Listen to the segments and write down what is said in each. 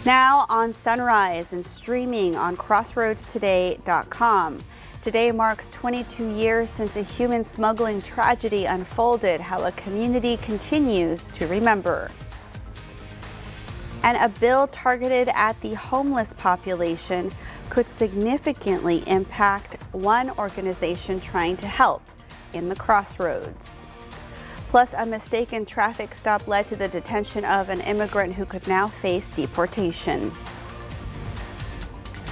Now on Sunrise and streaming on crossroadstoday.com. Today marks 22 years since a human smuggling tragedy unfolded, how a community continues to remember. And a bill targeted at the homeless population could significantly impact one organization trying to help in the Crossroads. Plus, a mistaken traffic stop led to the detention of an immigrant who could now face deportation.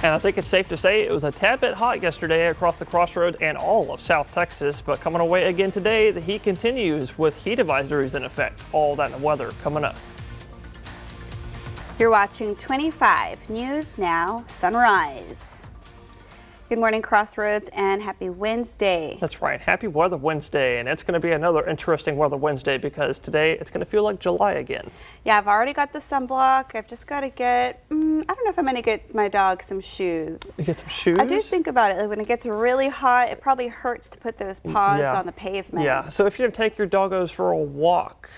And I think it's safe to say it was a tad bit hot yesterday across the Crossroads and all of South Texas, but coming away again today, the heat continues with heat advisories in effect. All that and the weather coming up. You're watching 25 News Now Sunrise. Good morning, Crossroads, and happy Wednesday. That's right. Happy Weather Wednesday, and it's going to be another interesting Weather Wednesday because today it's going to feel like July again. Yeah, I've already got the sunblock. I've just got to get, I don't know if I'm going to get my dog some shoes. You get some shoes? I do think about it. Like when it gets really hot, it probably hurts to put those paws on the pavement. Yeah, so if you're going to take your doggos for a walk,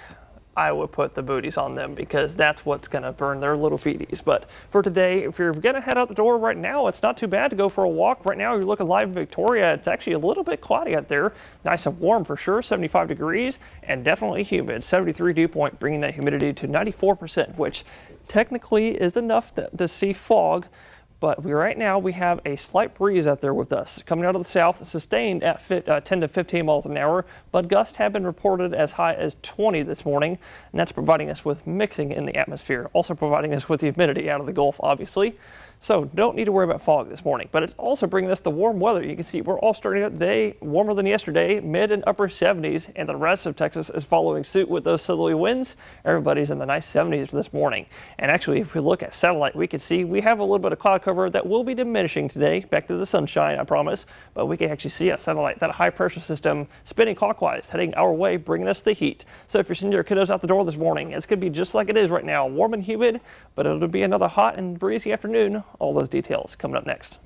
I would put the booties on them because that's what's going to burn their little feeties. But for today, if you're going to head out the door right now, it's not too bad to go for a walk. Right now, you're looking live in Victoria. It's actually a little bit cloudy out there. Nice and warm for sure, 75 degrees, and definitely humid. 73 dew point, bringing that humidity to 94%, which technically is enough to see fog. But right now we have a slight breeze out there with us coming out of the south, sustained at 10 to 15 miles an hour, but gusts have been reported as high as 20 this morning, and that's providing us with mixing in the atmosphere, also providing us with the humidity out of the Gulf, obviously. So don't need to worry about fog this morning, but it's also bringing us the warm weather. You can see we're all starting out the day warmer than yesterday, mid and upper 70s, and the rest of Texas is following suit with those southerly winds. Everybody's in the nice 70s this morning. And actually, if we look at satellite, we can see we have a little bit of cloud cover that will be diminishing today, back to the sunshine, I promise, but we can actually see a satellite, that high pressure system spinning clockwise, heading our way, bringing us the heat. So if you're sending your kiddos out the door this morning, it's going to be just like it is right now, warm and humid, but it'll be another hot and breezy afternoon. All those details coming up next.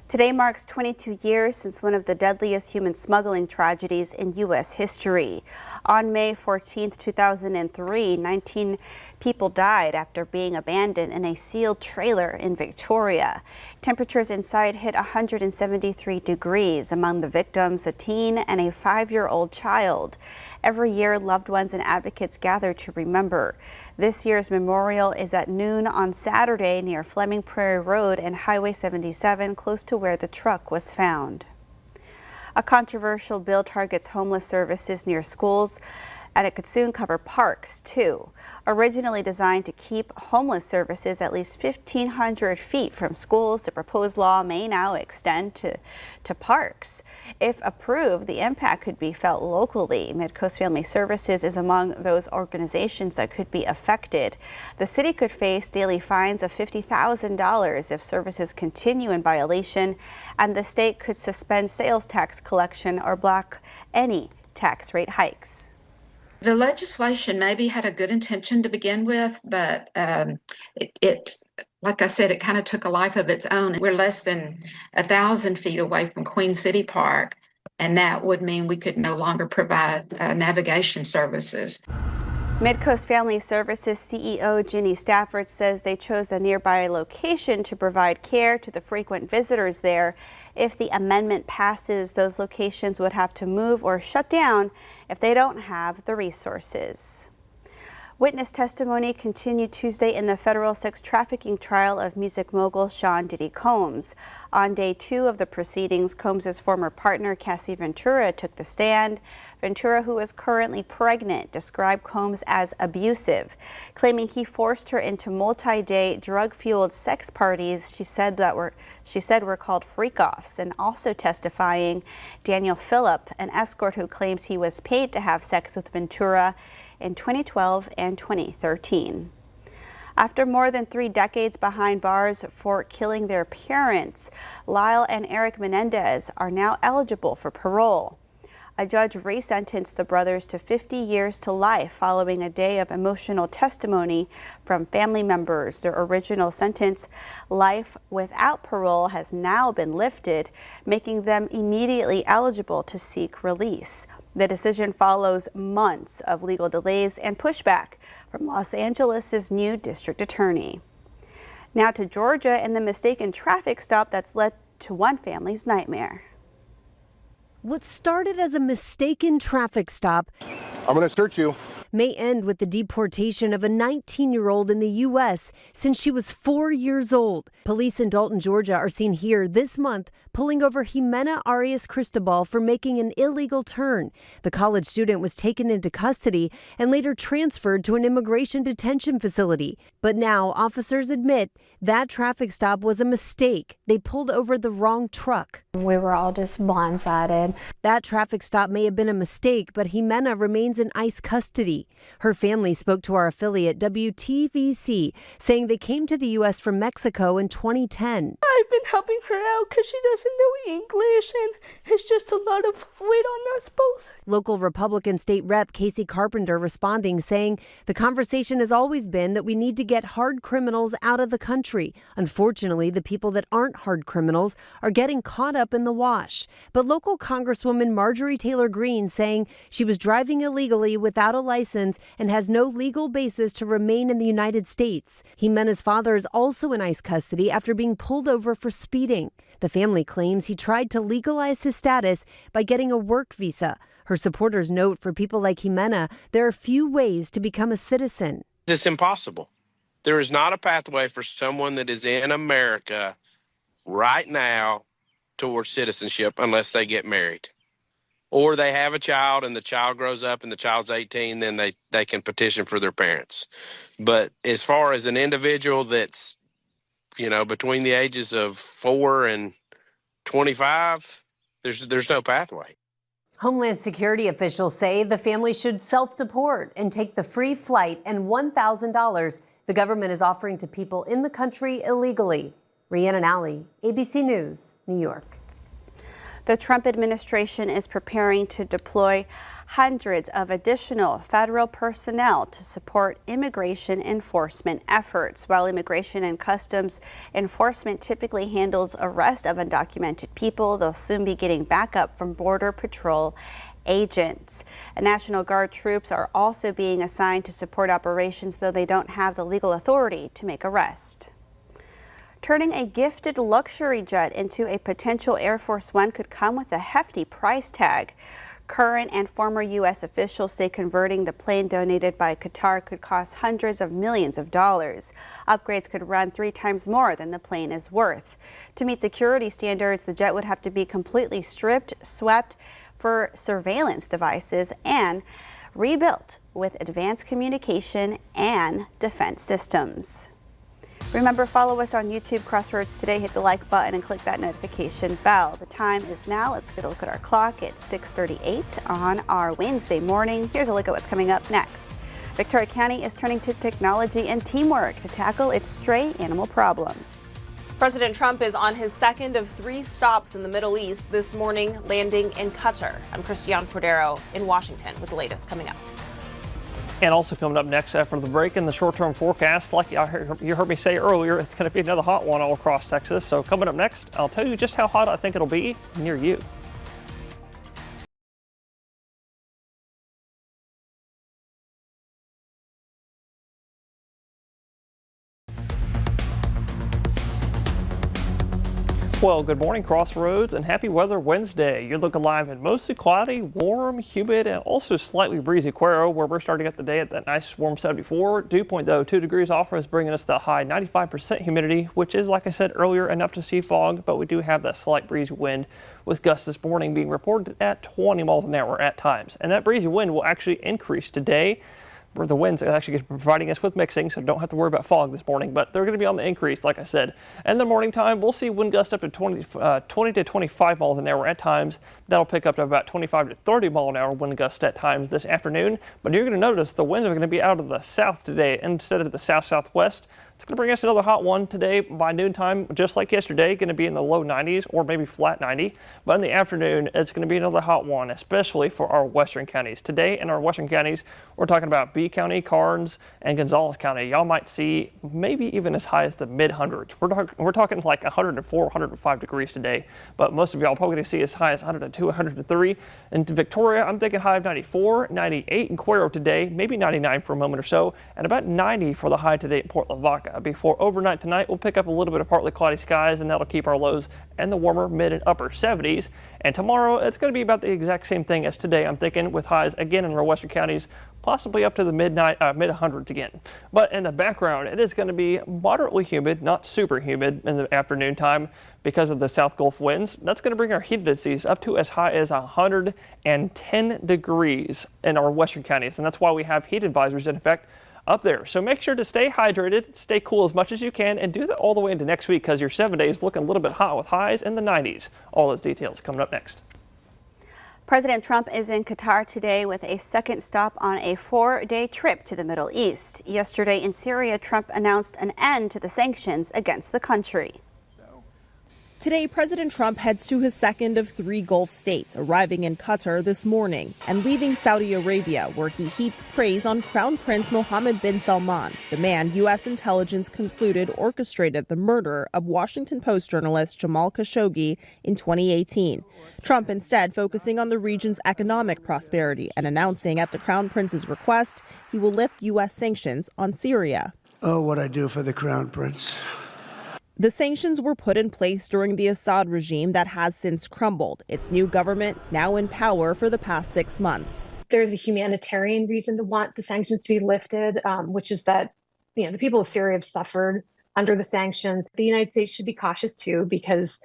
Today marks 22 years since one of the deadliest human smuggling tragedies in U.S. history. On May 14, 2003, 19 people died after being abandoned in a sealed trailer in Victoria. Temperatures inside hit 173 degrees. Among the victims, a teen and a 5-year-old child. Every year, loved ones and advocates gather to remember. This year's memorial is at noon on Saturday near Fleming Prairie Road and Highway 77, close to where the truck was found. A controversial bill targets homeless services near schools, and it could soon cover parks too. Originally designed to keep homeless services at least 1,500 feet from schools, the proposed law may now extend to parks. If approved, the impact could be felt locally. Midcoast Family Services is among those organizations that could be affected. The city could face daily fines of $50,000 if services continue in violation, and the state could suspend sales tax collection or block any tax rate hikes. The legislation maybe had a good intention to begin with, but like I said, it kind of took a life of its own. We're less than 1,000 feet away from Queen City Park, and that would mean we could no longer provide navigation services. Midcoast Family Services CEO Ginny Stafford says they chose a nearby location to provide care to the frequent visitors there. If the amendment passes, those locations would have to move or shut down if they don't have the resources. Witness testimony continued Tuesday in the federal sex trafficking trial of music mogul Sean Diddy Combs. On day 2 of the proceedings, Combs' former partner Cassie Ventura took the stand. Ventura, who is currently pregnant, described Combs as abusive, claiming he forced her into multi-day drug-fueled sex parties she said were called freak-offs, and also testifying Daniel Phillip, an escort who claims he was paid to have sex with Ventura in 2012 and 2013. After more than 3 decades behind bars for killing their parents, Lyle and Eric Menendez are now eligible for parole. A judge re-sentenced the brothers to 50 years to life following a day of emotional testimony from family members. Their original sentence, life without parole, has now been lifted, making them immediately eligible to seek release. The decision follows months of legal delays and pushback from Los Angeles' new district attorney. Now to Georgia and the mistaken traffic stop that's led to one family's nightmare. What started as a mistaken traffic stop I'm going to search you. may end with the deportation of a 19-year-old in the U.S. since she was 4 years old. Police in Dalton, Georgia are seen here this month pulling over Jimena Arias Cristobal for making an illegal turn. The college student was taken into custody and later transferred to an immigration detention facility. But now officers admit that traffic stop was a mistake. They pulled over the wrong truck. We were all just blindsided. That traffic stop may have been a mistake, but Jimena remains in ICE custody. Her family spoke to our affiliate WTVC, saying they came to the U.S. from Mexico in 2010. I've been helping her out because she doesn't know English, and it's just a lot of weight on us both. Local Republican State Rep Casey Carpenter responding, saying the conversation has always been that we need to get hard criminals out of the country. Unfortunately, the people that aren't hard criminals are getting caught up in the wash. But local Congresswoman Marjorie Taylor Greene saying she was driving illegally without a license and has no legal basis to remain in the United States. Jimena's father is also in ICE custody after being pulled over for speeding. The family claims he tried to legalize his status by getting a work visa. Her supporters note for people like Jimena, there are few ways to become a citizen. It's impossible. There is not a pathway for someone that is in America right now towards citizenship unless they get married. Or they have a child and the child grows up and the child's 18, then they can petition for their parents. But as far as an individual that's, between the ages of 4 and 25, there's no pathway. Homeland Security officials say the family should self-deport and take the free flight and $1,000 the government is offering to people in the country illegally. Rhiannon Alley, ABC News, New York. The Trump administration is preparing to deploy hundreds of additional federal personnel to support immigration enforcement efforts. While Immigration and Customs Enforcement typically handles arrest of undocumented people, they'll soon be getting backup from Border Patrol agents. National Guard troops are also being assigned to support operations, though they don't have the legal authority to make arrests. Turning a gifted luxury jet into a potential Air Force One could come with a hefty price tag. Current and former U.S. officials say converting the plane donated by Qatar could cost hundreds of millions of dollars. Upgrades could run 3 times more than the plane is worth. To meet security standards, the jet would have to be completely stripped, swept for surveillance devices, and rebuilt with advanced communication and defense systems. Remember, follow us on YouTube, Crossroads Today. Hit the like button and click that notification bell. The time is now. Let's get a look at our clock. It's 6:38 on our Wednesday morning. Here's a look at what's coming up next. Victoria County is turning to technology and teamwork to tackle its stray animal problem. President Trump is on his second of 3 stops in the Middle East this morning, landing in Qatar. I'm Christiane Cordero in Washington with the latest coming up. And also coming up next after the break in the short-term forecast, like you heard me say earlier, it's going to be another hot one all across Texas. So coming up next, I'll tell you just how hot I think it'll be near you. Well, good morning, Crossroads, and happy weather Wednesday. You're looking live in mostly cloudy, warm, humid, and also slightly breezy Cuero, where we're starting at the day at that nice warm 74. Dew point, though, 2 degrees off is bringing us the high 95% humidity, which is, like I said earlier, enough to see fog, but we do have that slight breezy wind with gusts this morning being reported at 20 miles an hour at times. And that breezy wind will actually increase today, where the winds are actually providing us with mixing, so don't have to worry about fog this morning, but they're going to be on the increase, like I said. In the morning time, we'll see wind gusts up to 20 to 25 miles an hour at times. That'll pick up to about 25 to 30 mile an hour wind gusts at times this afternoon, but you're going to notice the winds are going to be out of the south today instead of the south-southwest. It's going to bring us another hot one today by noontime, just like yesterday, going to be in the low 90s or maybe flat 90. But in the afternoon, it's going to be another hot one, especially for our western counties. Today in our western counties, we're talking about B County, Karnes, and Gonzales County. Y'all might see maybe even as high as the mid-hundreds. We're talking like 104, 105 degrees today, but most of y'all probably going to see as high as 102, 103. In Victoria, I'm thinking high of 94, 98 in Cuero today, maybe 99 for a moment or so, and about 90 for the high today in Port Lavaca. walk. Before overnight tonight, we'll pick up a little bit of partly cloudy skies, and that'll keep our lows in the warmer mid and upper 70s. And tomorrow, it's going to be about the exact same thing as today, I'm thinking, with highs again in our western counties, possibly up to the mid 100s again. But in the background, it is going to be moderately humid, not super humid in the afternoon time because of the South Gulf winds. That's going to bring our humidity up to as high as 110 degrees in our western counties. And that's why we have heat advisories in effect up there. So make sure to stay hydrated, stay cool as much as you can, and do that all the way into next week because your 7 days looking a little bit hot with highs in the 90s. All those details coming up next. President Trump is in Qatar today with a second stop on a 4-day trip to the Middle East. Yesterday in Syria, Trump announced an end to the sanctions against the country. Today, President Trump heads to his second of 3 Gulf states, arriving in Qatar this morning and leaving Saudi Arabia, where he heaped praise on Crown Prince Mohammed bin Salman, the man U.S. intelligence concluded orchestrated the murder of Washington Post journalist Jamal Khashoggi in 2018. Trump instead focusing on the region's economic prosperity and announcing at the Crown Prince's request he will lift U.S. sanctions on Syria. Oh, what I do for the Crown Prince. The sanctions were put in place during the Assad regime that has since crumbled, its new government now in power for the past 6 months. There's a humanitarian reason to want the sanctions to be lifted, which is that the people of Syria have suffered under the sanctions. The United States should be cautious too, because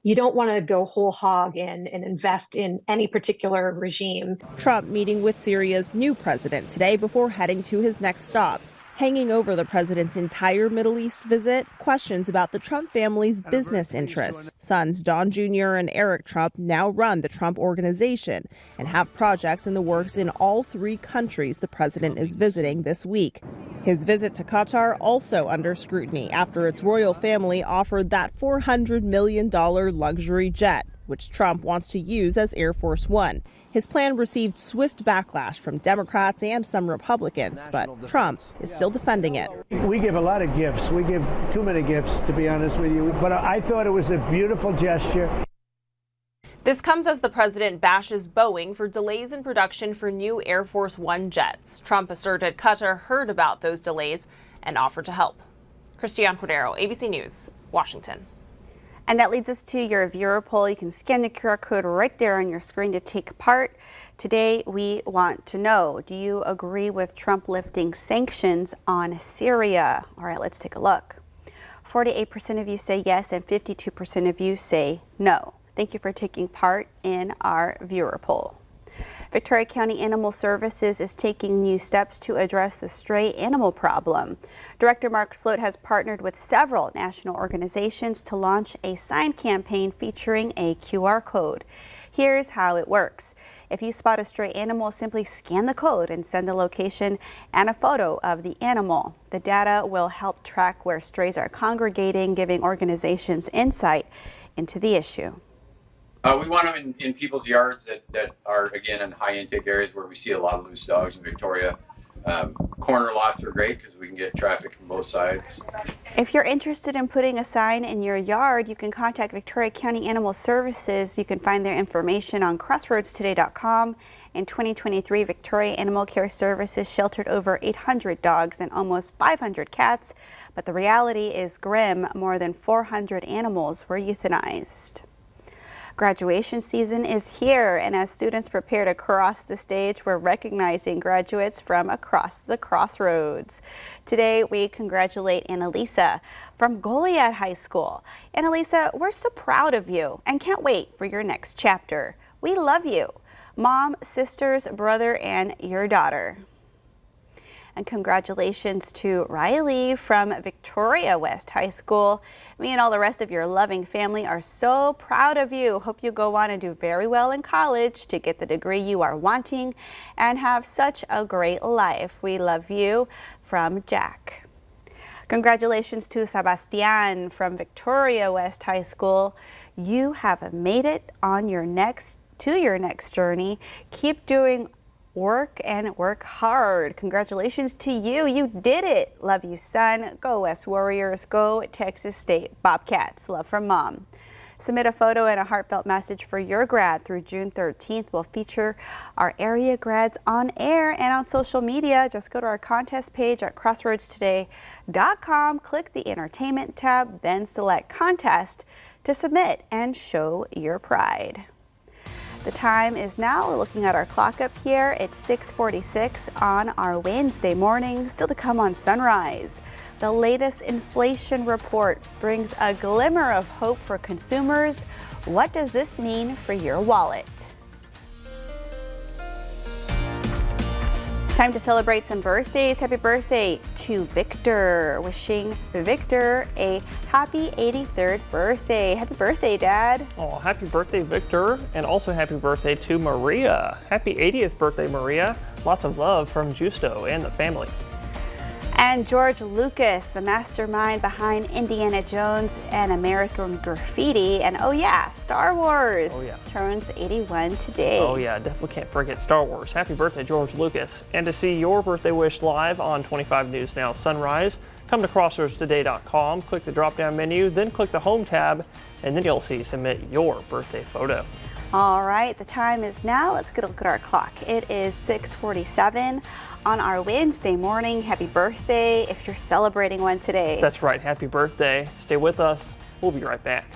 you don't want to go whole hog in and invest in any particular regime. Trump meeting with Syria's new president today before heading to his next stop. Hanging over the president's entire Middle East visit, questions about the Trump family's business interests. Sons Don Jr. and Eric Trump now run the Trump Organization and have projects in the works in all 3 countries the president is visiting this week. His visit to Qatar also under scrutiny after its royal family offered that $400 million luxury jet, which Trump wants to use as Air Force One. His plan received swift backlash from Democrats and some Republicans, but Trump is still defending it. We give a lot of gifts. We give too many gifts, to be honest with you. But I thought it was a beautiful gesture. This comes as the president bashes Boeing for delays in production for new Air Force One jets. Trump asserted Qatar heard about those delays and offered to help. Christiane Cordero, ABC News, Washington. And that leads us to your viewer poll. You can scan the QR code right there on your screen to take part. Today, we want to know, do you agree with Trump lifting sanctions on Syria? All right, let's take a look. 48% of you say yes and 52% of you say no. Thank you for taking part in our viewer poll. Victoria County Animal Services is taking new steps to address the stray animal problem. Director Mark Sloat has partnered with several national organizations to launch a sign campaign featuring a QR code. Here's how it works. If you spot a stray animal, simply scan the code and send the location and a photo of the animal. The data will help track where strays are congregating, giving organizations insight into the issue. We want them in people's yards that are, again, in high intake areas where we see a lot of loose dogs in Victoria. Corner lots are great because we can get traffic from both sides. If you're interested in putting a sign in your yard, you can contact Victoria County Animal Services. You can find their information on crossroadstoday.com. In 2023, Victoria Animal Care Services sheltered over 800 dogs and almost 500 cats. But the reality is grim. More than 400 animals were euthanized. Graduation season is here, and as students prepare to cross the stage, we're recognizing graduates from across the crossroads. Today, we congratulate Annalisa from Goliad High School. Annalisa, we're so proud of you and can't wait for your next chapter. We love you, mom, sisters, brother, and your daughter. And congratulations to Riley from Victoria West High School. Me and all the rest of your loving family are so proud of you. Hope you go on and do very well in college to get the degree you are wanting and have such a great life. We love you, from Jack. Congratulations to Sebastian from Victoria West High School. You have made it on your next journey. Keep doing work and work hard. Congratulations to you. You did it. Love you, son. Go West Warriors. Go Texas State Bobcats. Love from Mom. Submit a photo and a heartfelt message for your grad through June 13th. We'll feature our area grads on air and on social media. Just go to our contest page at crossroadstoday.com, click the entertainment tab, then select contest to submit and show your pride. The time is now, looking at our clock up here, it's 6:46 on our Wednesday morning. Still to come on Sunrise. The latest inflation report brings a glimmer of hope for consumers. What does this mean for your wallet? Time to celebrate some birthdays. Happy birthday to Victor. Wishing Victor a happy 83rd birthday. Happy birthday, Dad. Oh, happy birthday, Victor. And also happy birthday to Maria. Happy 80th birthday, Maria. Lots of love from Justo and the family. And George Lucas, the mastermind behind Indiana Jones and American Graffiti. And oh yeah, Star Wars turns 81 today. Oh yeah, definitely can't forget Star Wars. Happy birthday, George Lucas. And to see your birthday wish live on 25 News Now Sunrise, come to crossroadstoday.com, click the drop-down menu, then click the Home tab, and then you'll see Submit Your Birthday Photo. All right, the time is now. Let's get a look at our clock. It is 6:47 on our Wednesday morning. Happy birthday if you're celebrating one today. That's right, happy birthday. Stay with us. We'll be right back.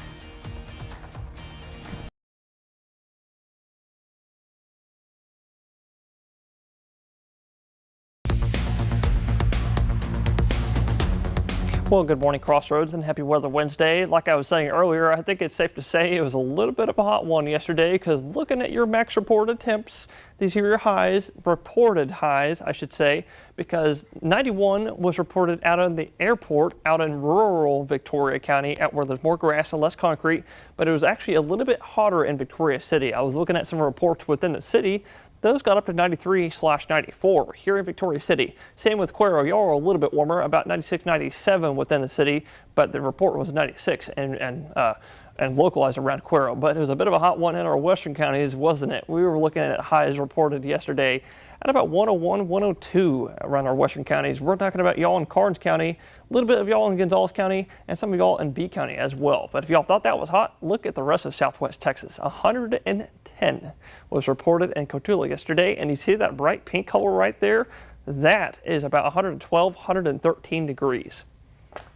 Well, good morning, Crossroads, and happy Weather Wednesday. Like I was saying earlier, I think it's safe to say it was a little bit of a hot one yesterday, because looking at your max reported temps, these are your highs, reported highs, I should say, because 91 was reported out of the airport out in rural Victoria County, out where there's more grass and less concrete, but it was actually a little bit hotter in Victoria City. I was looking at some reports within the city. Those got up to 93/94 here in Victoria City. Same with Cuero. Y'all are a little bit warmer, about 96, 97 within the city, but the report was 96 and localized around Cuero. But it was a bit of a hot one in our western counties, wasn't it? We were looking at highs reported yesterday at about 101, 102 around our western counties. We're talking about y'all in Karnes County, a little bit of y'all in Gonzales County, and some of y'all in B County as well. But if y'all thought that was hot, look at the rest of Southwest Texas. 110 was reported in Cotulla yesterday, and you see that bright pink color right there? That is about 112, 113 degrees.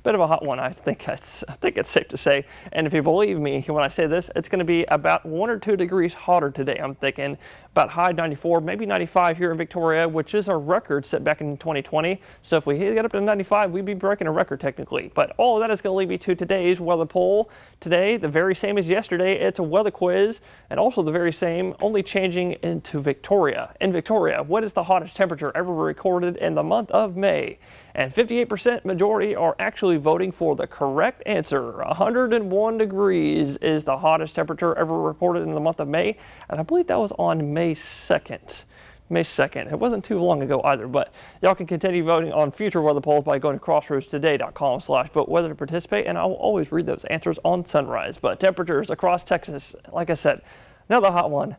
Bit of a hot one, I think it's safe to say. And if you believe me when I say this, it's going to be about 1 or 2 degrees hotter today. I'm thinking about high 94, maybe 95 here in Victoria, which is a record set back in 2020. So if we get up to 95, we'd be breaking a record technically. But all of that is going to lead me to today's weather poll. Today, the very same as yesterday, it's a weather quiz, and also the very same, only changing into Victoria. In Victoria, what is the hottest temperature ever recorded in the month of May? And 58% majority are actually voting for the correct answer. 101 degrees is the hottest temperature ever reported in the month of May. And I believe that was on May 2nd. May 2nd. It wasn't too long ago either, but y'all can continue voting on future weather polls by going to crossroadstoday.com/vote weather to participate, and I will always read those answers on Sunrise. But temperatures across Texas, like I said, another hot one.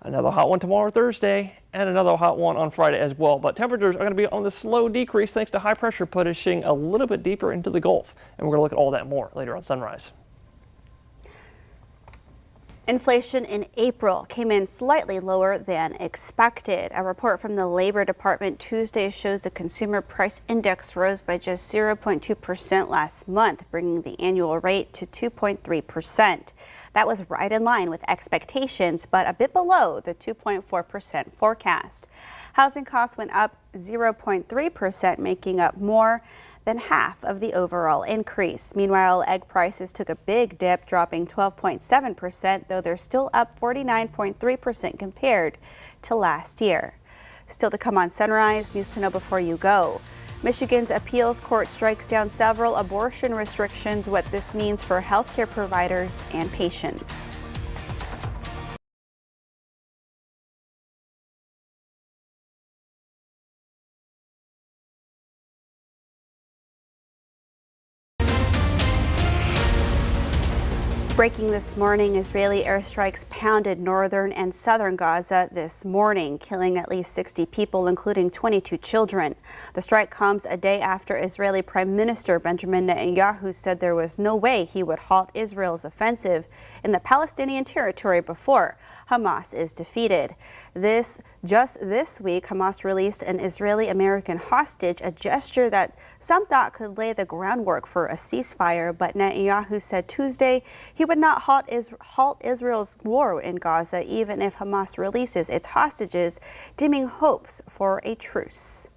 Another hot one tomorrow, Thursday, and another hot one on Friday as well. But temperatures are going to be on the slow decrease thanks to high pressure pushing a little bit deeper into the Gulf. And we're going to look at all that more later on Sunrise. Inflation in April came in slightly lower than expected. A report from the Labor Department Tuesday shows the Consumer Price Index rose by just 0.2% last month, bringing the annual rate to 2.3%. That was right in line with expectations, but a bit below the 2.4% forecast. Housing costs went up 0.3%, making up more than half of the overall increase. Meanwhile, egg prices took a big dip, dropping 12.7%, though they're still up 49.3% compared to last year. Still to come on Sunrise, news to know before you go. Michigan's appeals court strikes down several abortion restrictions, what this means for healthcare providers and patients. Breaking this morning, Israeli airstrikes pounded northern and southern Gaza this morning, killing at least 60 people, including 22 children. The strike comes a day after Israeli Prime Minister Benjamin Netanyahu said there was no way he would halt Israel's offensive in the Palestinian territory before Hamas is defeated. Just this week, Hamas released an Israeli-American hostage, a gesture that some thought could lay the groundwork for a ceasefire, but Netanyahu said Tuesday he would not halt Israel's war in Gaza, even if Hamas releases its hostages, dimming hopes for a truce.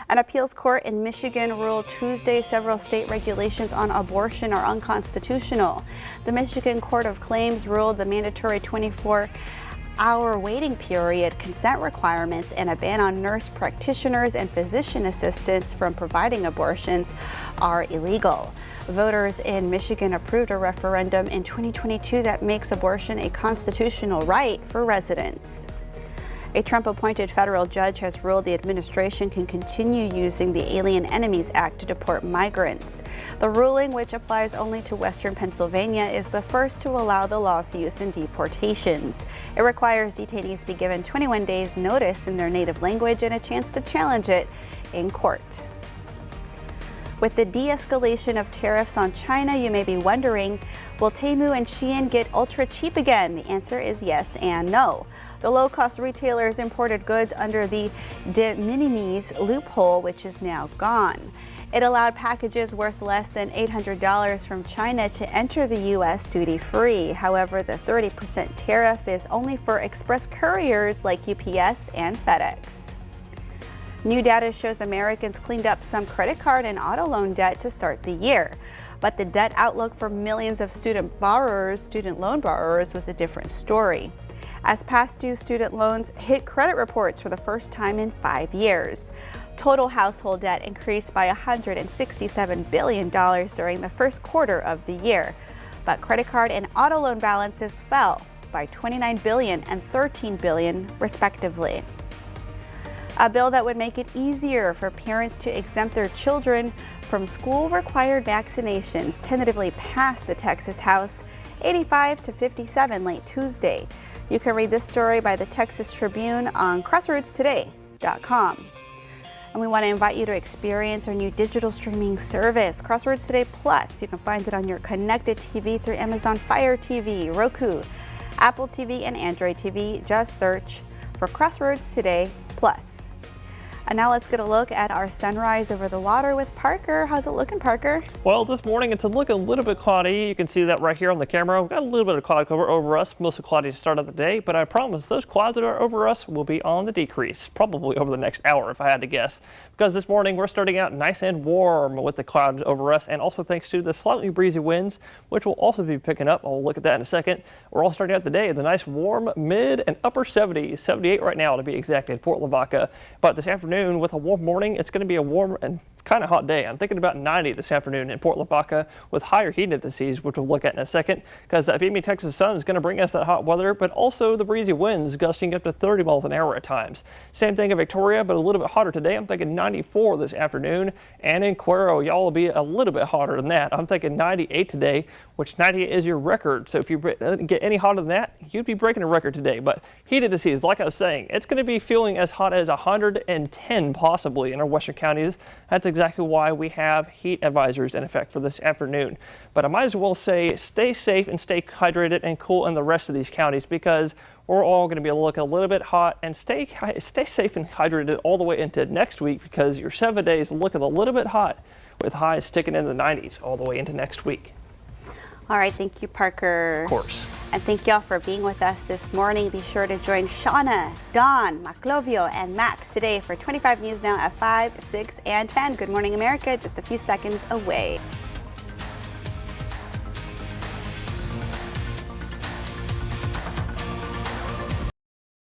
An appeals court in Michigan ruled Tuesday several state regulations on abortion are unconstitutional. The Michigan Court of Claims ruled the mandatory 24-hour waiting period, consent requirements, and a ban on nurse practitioners and physician assistants from providing abortions are illegal. Voters in Michigan approved a referendum in 2022 that makes abortion a constitutional right for residents. A Trump-appointed federal judge has ruled the administration can continue using the Alien Enemies Act to deport migrants. The ruling, which applies only to Western Pennsylvania, is the first to allow the law's use in deportations. It requires detainees be given 21 days notice in their native language and a chance to challenge it in court. With the de-escalation of tariffs on China, you may be wondering, will Temu and Shein get ultra cheap again? The answer is yes and no. The low-cost retailers imported goods under the de minimis loophole, which is now gone. It allowed packages worth less than $800 from China to enter the U.S. duty-free. However, the 30% tariff is only for express couriers like UPS and FedEx. New data shows Americans cleaned up some credit card and auto loan debt to start the year. But the debt outlook for millions of student loan borrowers was a different story, as past due student loans hit credit reports for the first time in 5 years. Total household debt increased by $167 billion during the first quarter of the year, but credit card and auto loan balances fell by $29 billion and $13 billion, respectively. A bill that would make it easier for parents to exempt their children from school-required vaccinations tentatively passed the Texas House 85-57 late Tuesday. You can read this story by the Texas Tribune on crossroadstoday.com. And we want to invite you to experience our new digital streaming service, Crossroads Today Plus. You can find it on your connected TV through Amazon Fire TV, Roku, Apple TV, and Android TV. Just search for Crossroads Today Plus. And now let's get a look at our sunrise over the water with Parker. How's it looking, Parker? Well, this morning it's looking a little bit cloudy. You can see that right here on the camera. We've got a little bit of cloud cover over us, mostly cloudy to start of the day, but I promise those clouds that are over us will be on the decrease, probably over the next hour if I had to guess. Because this morning we're starting out nice and warm with the clouds over us, and also thanks to the slightly breezy winds, which will also be picking up. I'll look at that in a second. We're all starting out the day at the nice warm mid and upper 70s, 78 right now to be exact in Port Lavaca. But this afternoon, with a warm morning, it's going to be a warm and kind of hot day. I'm thinking about 90 this afternoon in Port Lavaca with higher heat indices, which we'll look at in a second, because that beamy Texas sun is going to bring us that hot weather, but also the breezy winds gusting up to 30 miles an hour at times. Same thing in Victoria, but a little bit hotter today. I'm thinking 94 this afternoon, and in Cuero, y'all will be a little bit hotter than that. I'm thinking 98 today, which 98 is your record. So if you get any hotter than that, you'd be breaking a record today. But heat indices, like I was saying, it's going to be feeling as hot as 110 possibly in our western counties. That's exactly why we have heat advisories in effect for this afternoon. But I might as well say stay safe and stay hydrated and cool in the rest of these counties, because we're all going to be looking a little bit hot, and stay safe and hydrated all the way into next week, because your 7 days looking a little bit hot with highs sticking in the 90s all the way into next week. All right, thank you, Parker. Of course. And thank y'all for being with us this morning. Be sure to join Shauna, Dawn, Maclovio, and Max today for 25 News Now at 5, 6, and 10. Good Morning America, just a few seconds away.